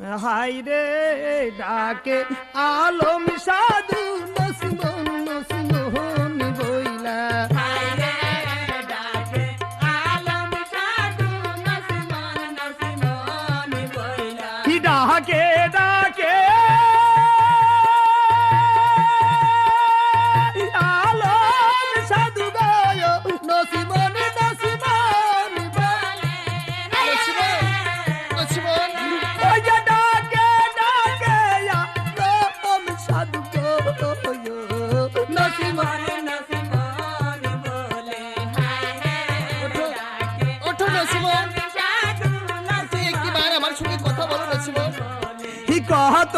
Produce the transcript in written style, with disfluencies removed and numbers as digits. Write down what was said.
high রে ডাকে আলম সাধু নসিমন নসিমন বইলা হাই রে ডাকে আলম সাধু নসিমন নসিমন বইলা ডাকে ডাকে আলম সাধু গায় নসিমন নসিমন বলে নসিমন ওই যে ডাকে ডাকে আলম সাধু গায় নসিমন নসিমন বলে হাই রে ডাকে ওঠো নসিমন সাধু একটি বার আমার সঙ্গে কথা বলো নসিমন বলে কত